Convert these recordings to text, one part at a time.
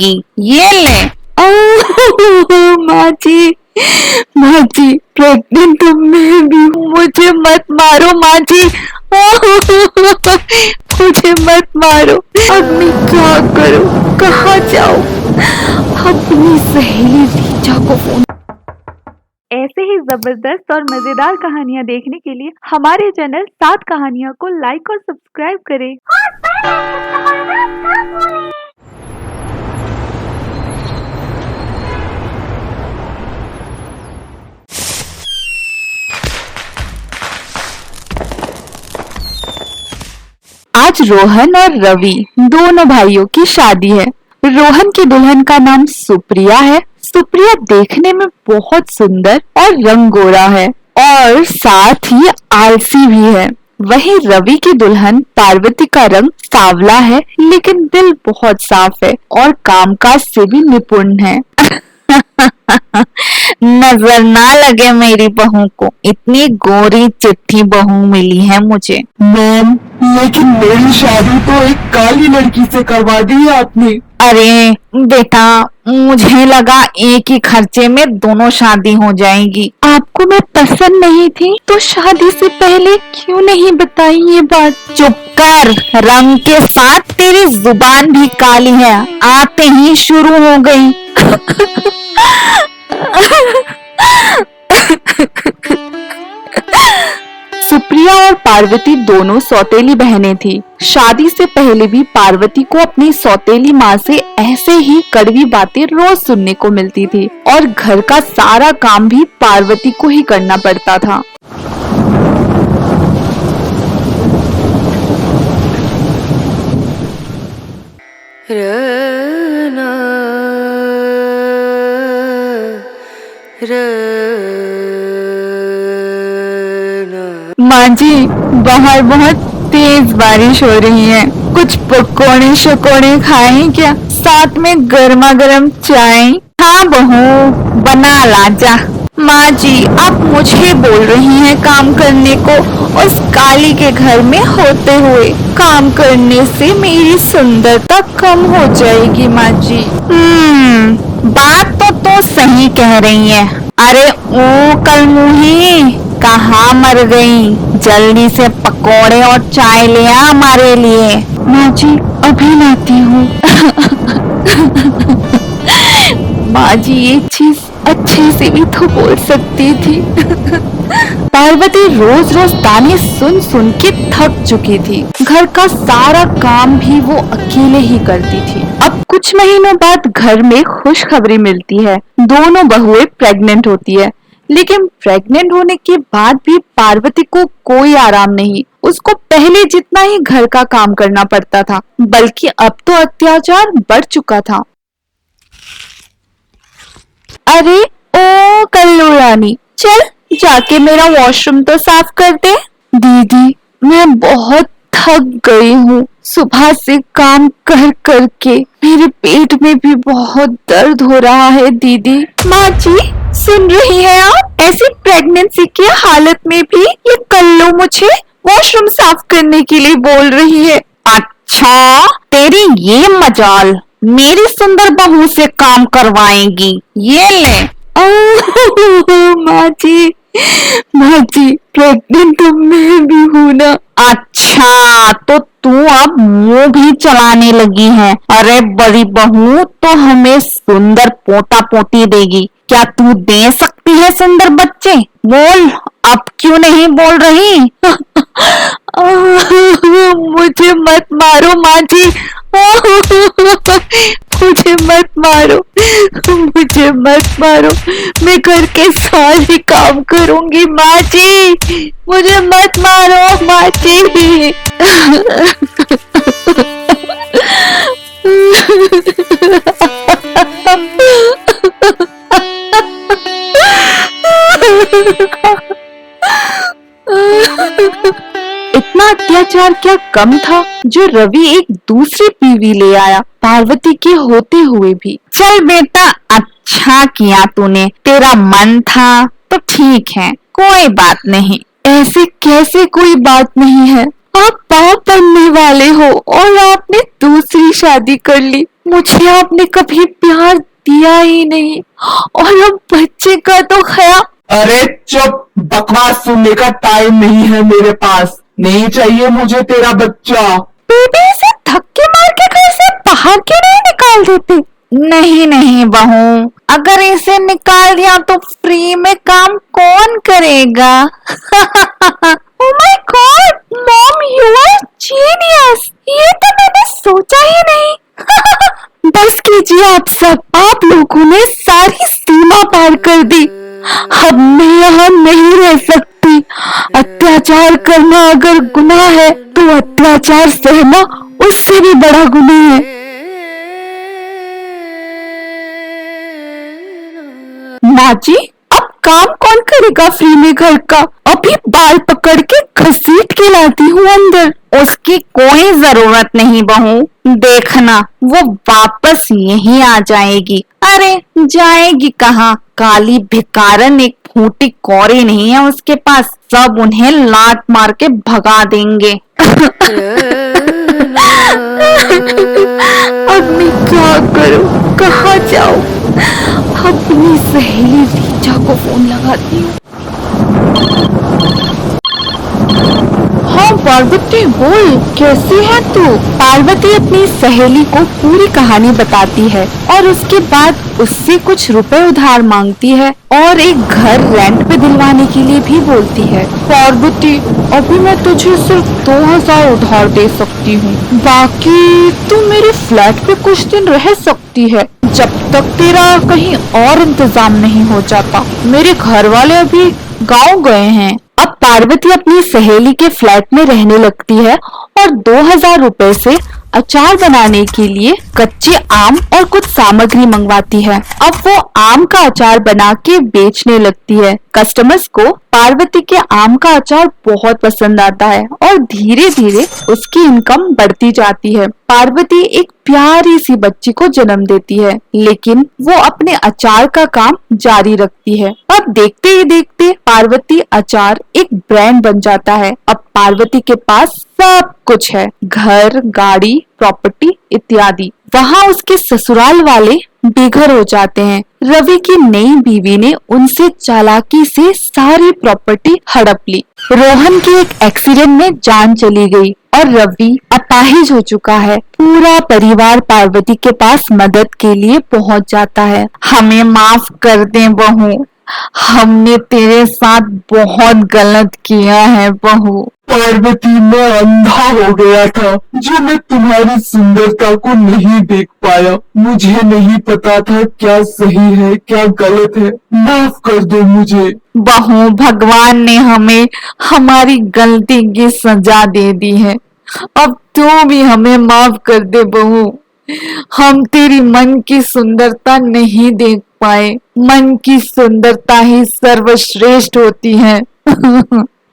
जाएगी। ये ले। माँ जी, माँ जी, प्रेग्नेंट तो मैं भी हूँ, मुझे मत मारो माँ जी। मुझे मत मारो। अब मैं क्या करूँ, कहाँ जाऊँ? अपनी सहेली रीचा को फोन। ऐसे ही जबरदस्त और मजेदार कहानियाँ देखने के लिए हमारे चैनल 7 कहानियों को लाइक और सब्सक्राइब करें। आज रोहन और रवि दोनों भाइयों की शादी है। रोहन की दुल्हन का नाम सुप्रिया है। सुप्रिया देखने में बहुत सुंदर और रंगोरा है और साथ ही आलसी भी है। वहीं रवि की दुल्हन पार्वती का रंग सांवला है, लेकिन दिल बहुत साफ है और कामकाज से भी निपुण है। नजर ना लगे मेरी बहू को, इतनी गोरी चिट्ठी बहू मिली है मुझे। मैम, लेकिन मेरी शादी तो एक काली लड़की से करवा दी है आपने। अरे बेटा, मुझे लगा एक ही खर्चे में दोनों शादी हो जाएगी। आपको मैं पसंद नहीं थी तो शादी से पहले क्यों नहीं बताई ये बात? चुप कर, रंग के साथ तेरी जुबान भी काली है, आते ही शुरू हो गई। सुप्रिया और पार्वती दोनों सौतेली बहनें थी। शादी से पहले भी पार्वती को अपनी सौतेली माँ से ऐसे ही कड़वी बातें रोज सुनने को मिलती थी और घर का सारा काम भी पार्वती को ही करना पड़ता था। माँ जी, बाहर बहुत तेज बारिश हो रही है, कुछ पकोड़े शकोड़े खाएं क्या? साथ में गर्मा गर्म चाय। हाँ बहू, बना ला जा। माँ जी, आप मुझे बोल रही हैं काम करने को, उस काली के घर में होते हुए। काम करने से मेरी सुंदरता कम हो जाएगी माँ जी। बात तो सही कह रही है। अरे ओ कलमुही, कहाँ मर गई? जल्दी से पकोड़े और चाय ले आ हमारे लिए। माँ जी, अभी लाती हूँ। माँ जी, ये चीज अच्छे से भी तो बोल सकती थी। पार्वती रोज रोज ताने सुन सुन के थक चुकी थी। घर का सारा काम भी वो अकेले ही करती थी। अब कुछ महीनों बाद घर में खुशखबरी मिलती है, दोनों बहुएं प्रेग्नेंट होती है। लेकिन प्रेग्नेंट होने के बाद भी पार्वती को कोई आराम नहीं। उसको पहले जितना ही घर का काम करना पड़ता था, बल्कि अब तो अत्याचार बढ़ चुका था। अरे ओ कल्लू रानी, चल जाके मेरा वॉशरूम तो साफ कर दे। दीदी, मैं बहुत थक गई हूँ, सुबह से काम कर कर के मेरे पेट में भी बहुत दर्द हो रहा है दीदी। माँ जी, सुन रही हैं आप? ऐसी प्रेगनेंसी की हालत में भी ये कल्लू मुझे वॉशरूम साफ करने के लिए बोल रही है। अच्छा, तेरी ये मजाल, मेरी सुंदर बहू से काम करवाएगी। ये ले। माँ जी, माँ जी, प्रेग्नेंट तो मैं भी हूँ ना। अच्छा, तो तू अब मुंह भी चलाने लगी है। अरे बड़ी बहू तो हमें सुंदर पोता पोती देगी, क्या तू दे सकती है सुंदर बच्चे? बोल, अब क्यों नहीं बोल रही? मुझे मत मारो माँ जी। मुझे मत मारो, मुझे मत मारो, मैं घर के सारे काम करूंगी माँ जी। मुझे मत मारो माँ जी। इतना अत्याचार क्या कम था जो रवि एक दूसरी बीवी ले आया, पार्वती के होते हुए भी। चल बेटा, अच्छा किया तूने, तेरा मन था तो ठीक है, कोई बात नहीं। ऐसे कैसे कोई बात नहीं है? आप बाप बनने वाले हो और आपने दूसरी शादी कर ली। मुझे आपने कभी प्यार दिया ही नहीं और अब बच्चे का तो ख्याल। अरे चुप, बकवास सुनने का टाइम नहीं है मेरे पास। नहीं चाहिए मुझे तेरा बच्चा। बेबी इसे धक्के मार के घर से बाहर क्यों नहीं निकाल देते? नहीं नहीं बहू, अगर इसे निकाल दिया तो फ्री में काम कौन करेगा? Oh my god mom, you are genius. ये तो मैंने सोचा ही नहीं। बस कीजिए आप सब, आप लोगों ने सारी सीमा पार कर दी। अब मैं यहाँ नहीं रह सकती। अत्याचार करना अगर गुनाह है तो अत्याचार सहना उससे भी बड़ा गुनाह है। माँ जी, अब काम कौन करेगा फ्री में घर का? अभी बाल पकड़ के घसीट के लाती हूँ अंदर। उसकी कोई जरूरत नहीं बहू, देखना वो वापस यहीं आ जाएगी। अरे जाएगी कहाँ, काली भिकारन एक फूटी कौड़ी नहीं है उसके पास, सब उन्हें लात मार के भगा देंगे। अब मैं क्या करूं, कहाँ जाऊं? अपनी सहेली रीचा को फोन लगाती हूँ। हाँ पार्वती बोल, कैसी है तू? पार्वती अपनी सहेली को पूरी कहानी बताती है और उसके बाद उससे कुछ रुपए उधार मांगती है और एक घर रेंट पे दिलवाने के लिए भी बोलती है। पार्वती अभी मैं तुझे सिर्फ 2000 उधार दे सकती हूँ, बाकी तू मेरे फ्लैट पे कुछ दिन रह सकती है जब तक तेरा कहीं और इंतजाम नहीं हो जाता। मेरे घर वाले अभी गांव गए हैं। अब पार्वती अपनी सहेली के फ्लैट में रहने लगती है और 2000 रुपए से अचार बनाने के लिए कच्चे आम और कुछ सामग्री मंगवाती है। अब वो आम का अचार बना के बेचने लगती है। कस्टमर्स को पार्वती के आम का अचार बहुत पसंद आता है और धीरे धीरे उसकी इनकम बढ़ती जाती है। पार्वती एक प्यारी सी बच्ची को जन्म देती है, लेकिन वो अपने अचार का काम जारी रखती है। अब देखते ही देखते पार्वती अचार एक ब्रांड बन जाता है। अब पार्वती के पास सब कुछ है, घर, गाड़ी, प्रॉपर्टी इत्यादि। वहाँ उसके ससुराल वाले बेघर हो जाते हैं। रवि की नई बीवी ने उनसे चालाकी से सारी प्रॉपर्टी हड़प ली। रोहन के एक एक्सीडेंट में जान चली गई और रवि अपाहिज हो चुका है। पूरा परिवार पार्वती के पास मदद के लिए पहुंच जाता है। हमें माफ कर दे बहू, हमने तेरे साथ बहुत गलत किया है बहू। पार्वती मैं अंधा हो गया था जो मैं तुम्हारी सुंदरता को नहीं देख पाया। मुझे नहीं पता था क्या सही है क्या गलत है। माफ कर दो मुझे। बहू, भगवान ने हमें हमारी गलती की सजा दे दी है, अब तू भी हमें माफ कर दे बहू। हम तेरी मन की सुंदरता नहीं देख पाए, मन की सुंदरता ही सर्वश्रेष्ठ होती है।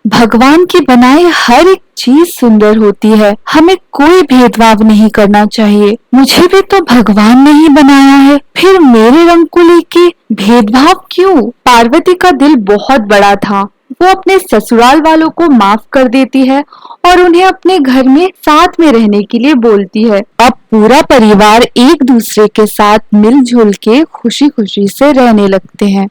भगवान की बनाई हर एक चीज सुंदर होती है, हमें कोई भेदभाव नहीं करना चाहिए। मुझे भी तो भगवान ने ही बनाया है, फिर मेरे रंग को लेके भेदभाव क्यों? पार्वती का दिल बहुत बड़ा था। वो अपने ससुराल वालों को माफ कर देती है और उन्हें अपने घर में साथ में रहने के लिए बोलती है। अब पूरा परिवार एक दूसरे के साथ मिलजुल के खुशी खुशी से रहने लगते हैं।